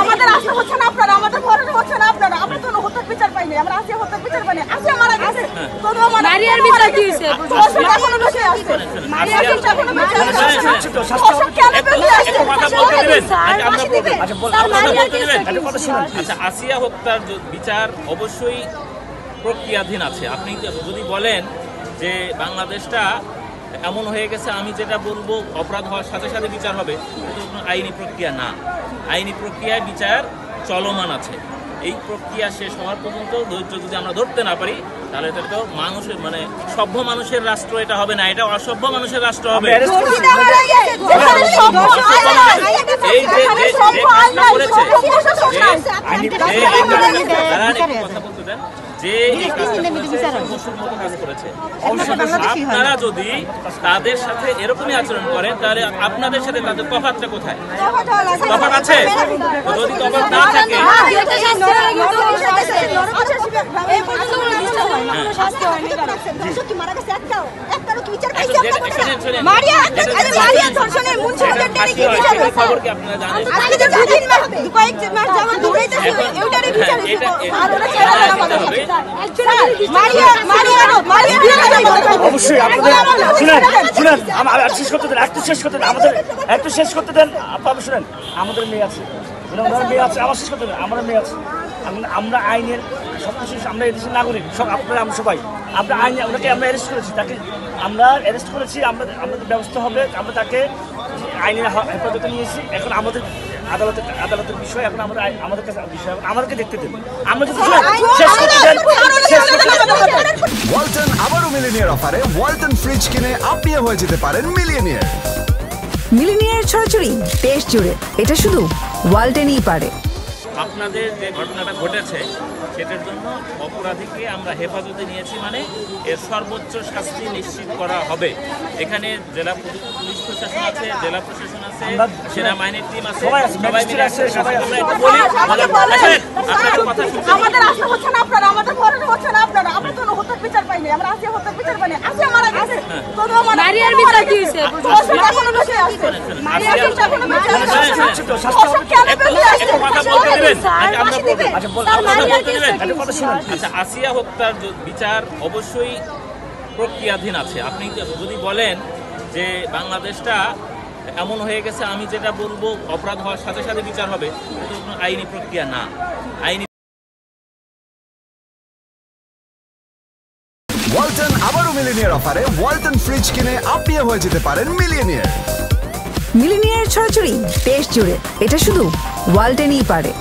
আমাদের আসলে হচ্ছে না আপনারা, আমাদের ভরণে হচ্ছে না আপনারা। আমরা তো হত্যার বিচার পাইনি, আমরা আসিয়া হত্যার বিচার পাইনি। আসিয়া মারা গেছে, মারিয়ার বিচার কি হয়েছে? এখনো বেঁচে আছে, মারিয়ার এখনো বেঁচে আছে। আচ্ছা, আসিয়া হত্যার বিচার অবশ্যই প্রক্রিয়াধীন আছে। আপনি যদি বলেন যে বাংলাদেশটা এমন হয়ে গেছে আমি যেটা বলবো অপরাধ হওয়ার সাথে সাথে বিচার হবে, এটা কোনো আইনি প্রক্রিয়া না। আইনি প্রক্রিয়ায় বিচার চলমান আছে। এই প্রক্রিয়া শেষ হওয়ার পর্যন্ত ধৈর্য যদি আমরা ধরতে না পারি, তাহলে এটা তো মানুষের মানে সভ্য মানুষের রাষ্ট্র এটা হবে না, এটা অসভ্য মানুষের রাষ্ট্র হবে। এই কথা বলতে দেন যে আপনারা যদি তাদের সাথে এরকমই আচরণ করেন, তাহলে আপনাদের সাথে তাদের তফাৎটা কোথায়? তফাৎ আছে? যদি তফাৎ না থাকে, খবর কি আপনারা জানেন? অবশ্যই আপনাদের শুনেন, শেষ করতে দেন, একটু শেষ করতে দেন। আপনারা শুনেন, আমাদের মেয়ে আছে, মেয়ে আছে, আমার শেষ করতে দেন। আমাদের মেয়ে আছে, আমরা আইনের সবকিছু, আমরা এদেশের নাগরিক সব, আপনারা আমরা সবাই, আমরা আইন, ওনাকে আমরা অ্যারেস্ট করেছি, তাকে আমরা অ্যারেস্ট করেছি, আমাদের ব্যবস্থা হবে, আমরা তাকে আইনের হেফাজতে নিয়েছি। এখন আমাদের আদালতের বিষয়, এখন আমাদের কাছে বিষয়, আমাদেরকে দেখতে দেন। আমরা যদি ওয়ালটন আবারও মিলিনিয়ার অফারে ওয়ালটন ফ্রিজ কিনে আপনিও হয়ে যেতে পারেন মিলিয়নিয়ার। মিলিনিয়ার ছড়াছড়ি দেশ জুড়ে, এটা শুধু ওয়ালটনই পারে। আপনাদের যে ঘটনাটা ঘটেছে সেটার জন্য অপরাধীকে আমরা হেফাজতে নিয়েছি, মানে এর সর্বোচ্চ শাস্তি নিশ্চিত করা হবে। এখানে জেলা পুলিশ প্রশাসন আছে, জেলা প্রশাসন আছে, সেনাবাহিনীর টিম আছে, সবাই মিলে আমাদের আসলে হচ্ছে না আপনারা, আমাদের ভরণে হচ্ছে না আপনারা। আমরা তো হত্যার বিচার পাইনি, আমরা আসিয়া হত্যার বিচার পাইনি। আসিয়া মারা গেছে, মারিয়ার বিচার কি হয়েছে? এখনো বেঁচে আছে, মারিয়ার এখনো বেঁচে আছে। আচ্ছা, আসিয়া হত্যার বিচার অবশ্যই প্রক্রিয়াধীন আছে। আপনি যদি বলেন যে বাংলাদেশটা এমন হয়ে গেছে আমি যেটা বলবো অপরাধ হওয়ার সাথে সাথে বিচার হবে, এটা কোনো আইনি প্রক্রিয়া না। আইনি ওয়ালটন আবারও মিলিনিয়ার অফারে ওয়ালটন ফ্রিজ কিনে আপনিও হয়ে যেতে পারেন মিলিয়নিয়ার। মিলিনিয়ার ছড়াছড়ি দেশ জুড়ে, এটা শুধু ওয়ালটনই পারে।